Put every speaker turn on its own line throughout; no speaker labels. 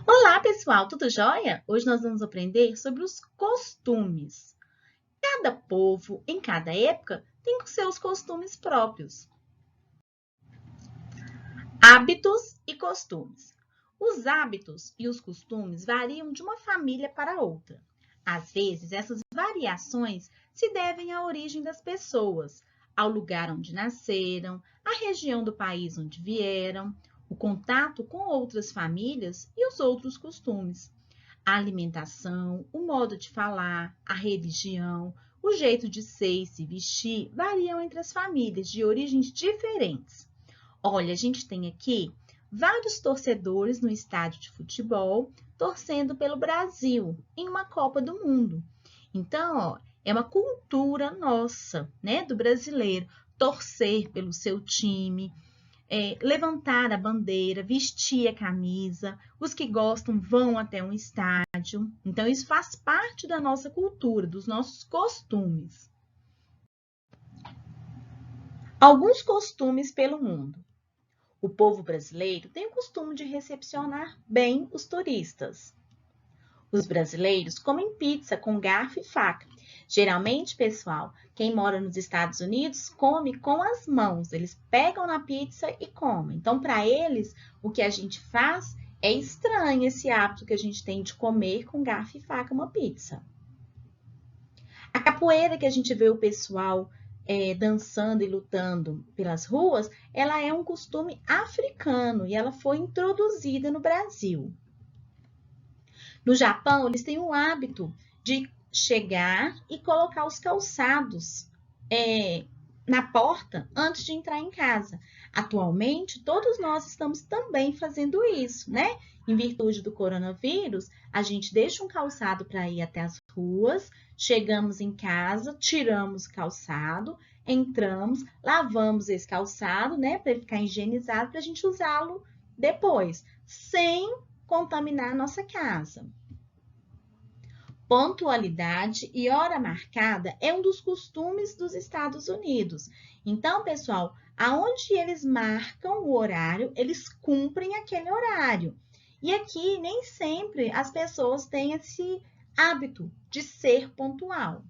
Olá, pessoal, tudo jóia? Hoje nós vamos aprender sobre os costumes. Cada povo, em cada época, tem os seus costumes próprios. Hábitos e costumes. Os hábitos e os costumes variam de uma família para outra. Às vezes, essas variações se devem à origem das pessoas, ao lugar onde nasceram, à região do país onde vieram, o contato com outras famílias e os outros costumes. A alimentação, o modo de falar, a religião, o jeito de ser e se vestir variam entre as famílias de origens diferentes. Olha, a gente tem aqui vários torcedores no estádio de futebol torcendo pelo Brasil em uma Copa do Mundo. Então, ó, é uma cultura nossa, né, do brasileiro, torcer pelo seu time, levantar a bandeira, vestir a camisa. Os que gostam vão até um estádio. Então, isso faz parte da nossa cultura, dos nossos costumes. Alguns costumes pelo mundo. O povo brasileiro tem o costume de recepcionar bem os turistas. Os brasileiros comem pizza com garfo e faca. Geralmente, pessoal, quem mora nos Estados Unidos come com as mãos. Eles pegam na pizza e comem. Então, para eles, o que a gente faz é estranho esse hábito que a gente tem de comer com garfo e faca uma pizza. A capoeira que a gente vê o pessoal dançando e lutando pelas ruas, ela é um costume africano e ela foi introduzida no Brasil. No Japão, eles têm o hábito de chegar e colocar os calçados na porta antes de entrar em casa. Atualmente, todos nós estamos também fazendo isso, né? Em virtude do coronavírus, a gente deixa um calçado para ir até as ruas, chegamos em casa, tiramos o calçado, entramos, lavamos esse calçado, né, para ele ficar higienizado, para a gente usá-lo depois, sem contaminar a nossa casa. Pontualidade e hora marcada é um dos costumes dos Estados Unidos. Então, pessoal, aonde eles marcam o horário, eles cumprem aquele horário. E aqui nem sempre as pessoas têm esse hábito de ser pontual.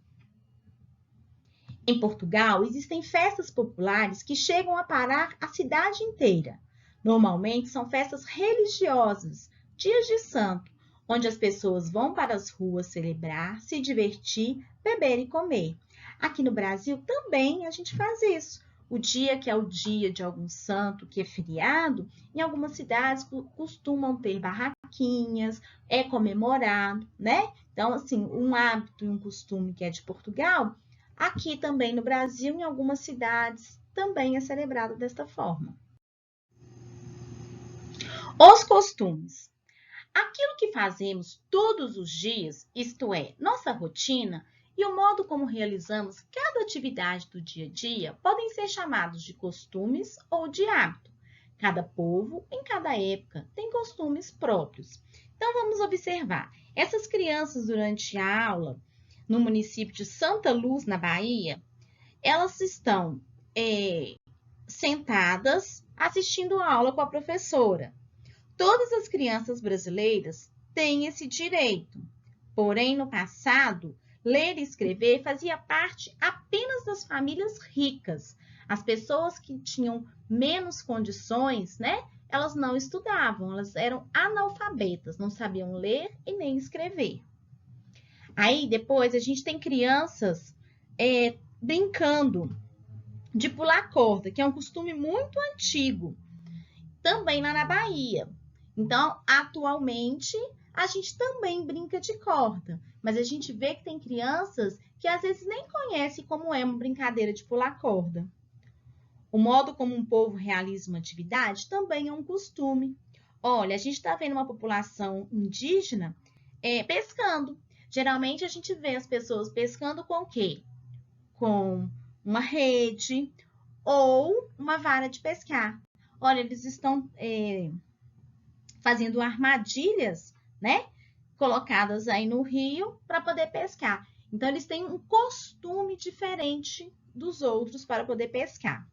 Em Portugal, existem festas populares que chegam a parar a cidade inteira. Normalmente são festas religiosas, dias de santo, onde as pessoas vão para as ruas celebrar, se divertir, beber e comer. Aqui no Brasil também a gente faz isso. O dia que é o dia de algum santo, que é feriado, em algumas cidades costumam ter barraquinhas, é comemorado, né? Então, assim, um hábito e um costume que é de Portugal, aqui também no Brasil, em algumas cidades, também é celebrado desta forma. Os costumes. Aquilo que fazemos todos os dias, isto é, nossa rotina, e o modo como realizamos cada atividade do dia a dia podem ser chamados de costumes ou de hábito. Cada povo, em cada época, tem costumes próprios. Então, vamos observar. Essas crianças, durante a aula, no município de Santa Luz, na Bahia, elas estão sentadas assistindo a aula com a professora. Todas as crianças brasileiras têm esse direito. Porém, no passado, ler e escrever fazia parte apenas das famílias ricas. As pessoas que tinham menos condições, né? Elas não estudavam, elas eram analfabetas, não sabiam ler e nem escrever. Aí, depois, a gente tem crianças brincando de pular corda, que é um costume muito antigo, também lá na Bahia. Então, atualmente, a gente também brinca de corda, mas a gente vê que tem crianças que às vezes nem conhecem como é uma brincadeira de pular corda. O modo como um povo realiza uma atividade também é um costume. Olha, a gente está vendo uma população indígena pescando. Geralmente, a gente vê as pessoas pescando com o quê? Com uma rede ou uma vara de pescar. Olha, eles estão fazendo armadilhas, né? Colocadas aí no rio para poder pescar. Então, eles têm um costume diferente dos outros para poder pescar.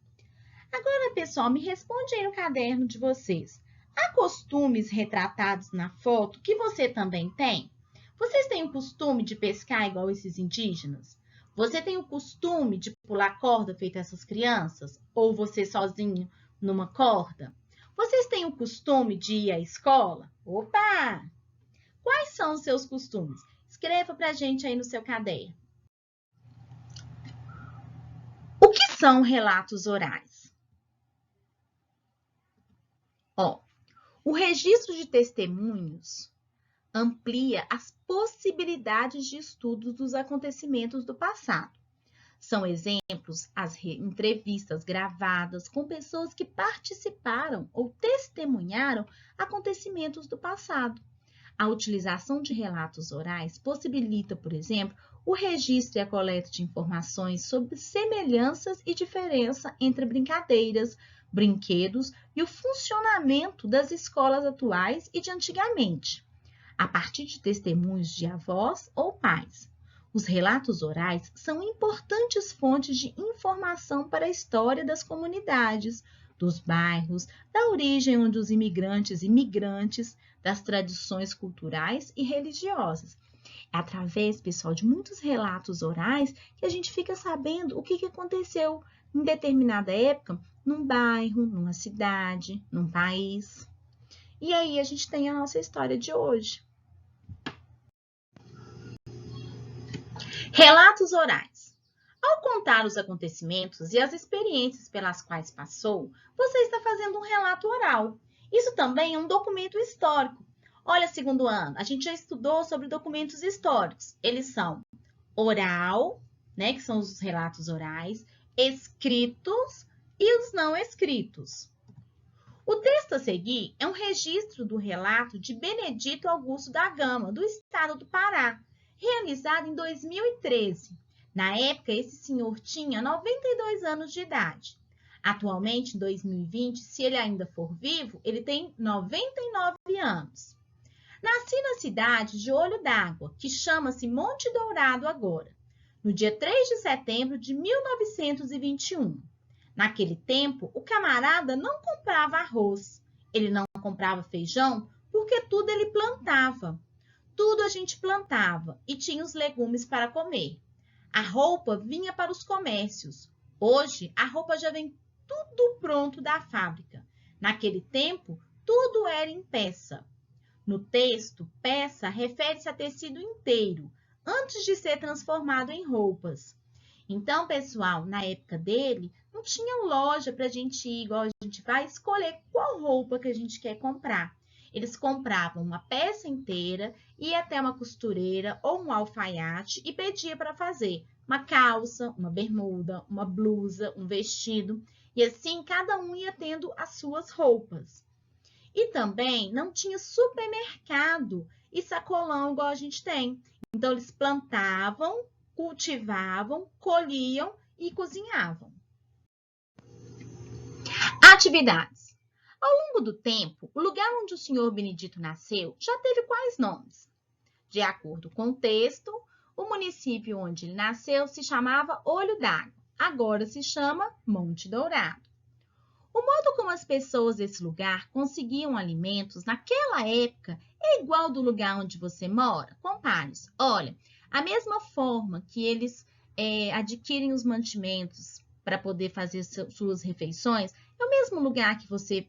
Agora, pessoal, me responde aí no caderno de vocês. Há costumes retratados na foto que você também tem? Vocês têm o costume de pescar igual esses indígenas? Você tem o costume de pular corda feito essas crianças? Ou você sozinho numa corda? Vocês têm o costume de ir à escola? Opa! Quais são os seus costumes? Escreva pra gente aí no seu caderno. O que são relatos orais? O registro de testemunhos amplia as possibilidades de estudo dos acontecimentos do passado. São exemplos as entrevistas gravadas com pessoas que participaram ou testemunharam acontecimentos do passado. A utilização de relatos orais possibilita, por exemplo, o registro e a coleta de informações sobre semelhanças e diferença entre brincadeiras, brinquedos e o funcionamento das escolas atuais e de antigamente, a partir de testemunhos de avós ou pais. Os relatos orais são importantes fontes de informação para a história das comunidades, dos bairros, da origem onde os imigrantes e migrantes, das tradições culturais e religiosas. É através, pessoal, de muitos relatos orais que a gente fica sabendo o que aconteceu em determinada época num bairro, numa cidade, num país. E aí a gente tem a nossa história de hoje. Relatos orais. Ao contar os acontecimentos e as experiências pelas quais passou, você está fazendo um relato oral. Isso também é um documento histórico. Olha, segundo ano, a gente já estudou sobre documentos históricos. Eles são oral, né, que são os relatos orais, escritos e os não escritos. O texto a seguir é um registro do relato de Benedito Augusto da Gama, do estado do Pará, realizado em 2013. Na época, esse senhor tinha 92 anos de idade. Atualmente, em 2020, se ele ainda for vivo, ele tem 99 anos. Nasci na cidade de Olho d'Água, que chama-se Monte Dourado agora, no dia 3 de setembro de 1921. Naquele tempo, o camarada não comprava arroz, ele não comprava feijão, porque tudo ele plantava. Tudo a gente plantava e tinha os legumes para comer. A roupa vinha para os comércios. Hoje, a roupa já vem tudo pronto da fábrica. Naquele tempo, tudo era em peça. No texto, peça refere-se a tecido inteiro, antes de ser transformado em roupas. Então, pessoal, na época dele, não tinha loja para a gente ir, igual a gente vai escolher qual roupa que a gente quer comprar. Eles compravam uma peça inteira, ia até uma costureira ou um alfaiate e pedia para fazer uma calça, uma bermuda, uma blusa, um vestido. E assim, cada um ia tendo as suas roupas. E também não tinha supermercado e sacolão igual a gente tem. Então, eles plantavam, cultivavam, colhiam e cozinhavam. Atividades. Ao longo do tempo, o lugar onde o senhor Benedito nasceu já teve quais nomes? De acordo com o texto, o município onde ele nasceu se chamava Olho d'Água, agora se chama Monte Dourado. O modo como as pessoas desse lugar conseguiam alimentos naquela época é igual do lugar onde você mora? Compare-se. Olha, a mesma forma que eles adquirem os mantimentos para poder fazer suas refeições, é o mesmo lugar que você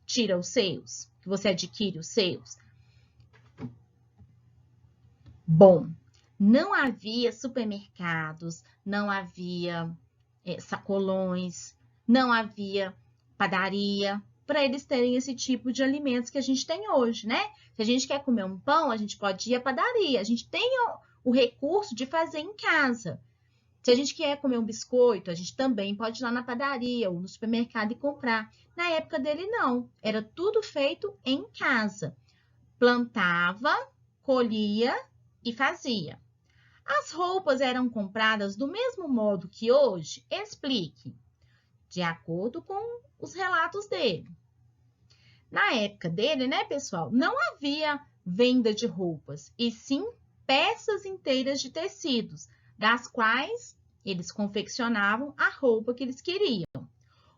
tira os seus, que você adquire os seus. Bom, não havia supermercados, não havia sacolões, não havia padaria para eles terem esse tipo de alimentos que a gente tem hoje, né? Se a gente quer comer um pão, a gente pode ir à padaria. A gente tem o recurso de fazer em casa. Se a gente quer comer um biscoito, a gente também pode ir lá na padaria ou no supermercado e comprar. Na época dele, não. Era tudo feito em casa. Plantava, colhia e fazia. As roupas eram compradas do mesmo modo que hoje? Explique. De acordo com os relatos dele. Na época dele, né, pessoal, não havia venda de roupas, e sim peças inteiras de tecidos, das quais eles confeccionavam a roupa que eles queriam.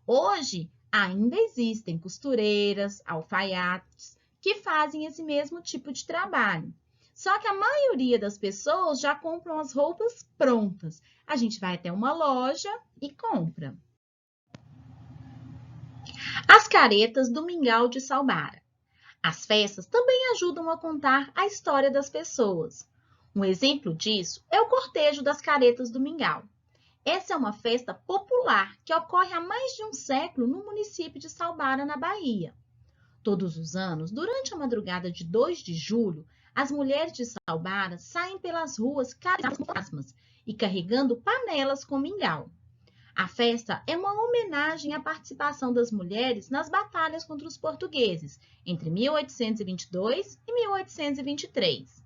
Hoje, ainda existem costureiras, alfaiates que fazem esse mesmo tipo de trabalho. Só que a maioria das pessoas já compram as roupas prontas. A gente vai até uma loja e compra. As caretas do Mingau de Salbara. As festas também ajudam a contar a história das pessoas. Um exemplo disso é o cortejo das caretas do Mingau. Essa é uma festa popular que ocorre há mais de um século no município de Salbara, na Bahia. Todos os anos, durante a madrugada de 2 de julho, as mulheres de Salbara saem pelas ruas carregadas com fantasmas e carregando panelas com mingau. A festa é uma homenagem à participação das mulheres nas batalhas contra os portugueses entre 1822 e 1823.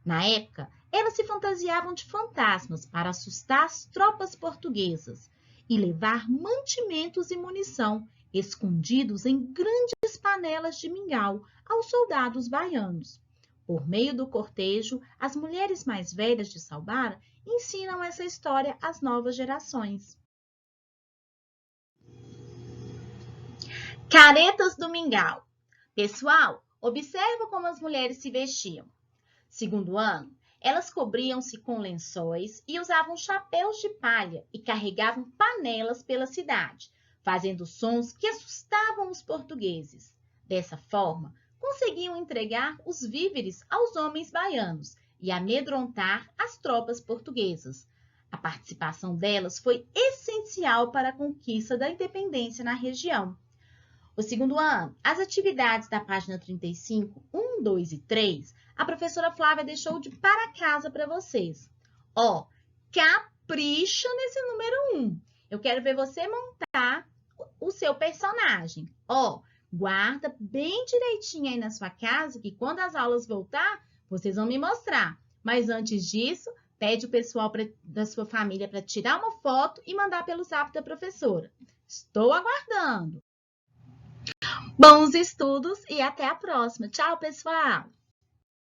Na época, elas se fantasiavam de fantasmas para assustar as tropas portuguesas e levar mantimentos e munição escondidos em grandes panelas de mingau aos soldados baianos. Por meio do cortejo, as mulheres mais velhas de Salbara ensinam essa história às novas gerações. Caretas do Mingau. Pessoal, observa como as mulheres se vestiam. Segundo ano, elas cobriam-se com lençóis e usavam chapéus de palha e carregavam panelas pela cidade, fazendo sons que assustavam os portugueses. Dessa forma, conseguiam entregar os víveres aos homens baianos e amedrontar as tropas portuguesas. A participação delas foi essencial para a conquista da independência na região. O segundo ano, as atividades da página 35, 1, 2 e 3, a professora Flávia deixou de para casa para vocês. Capricha nesse número 1. Eu quero ver você montar o seu personagem. Guarda bem direitinho aí na sua casa, que quando as aulas voltar, vocês vão me mostrar. Mas antes disso, pede o pessoal da sua família para tirar uma foto e mandar pelo zap da professora. Estou aguardando! Bons estudos e até a próxima. Tchau, pessoal!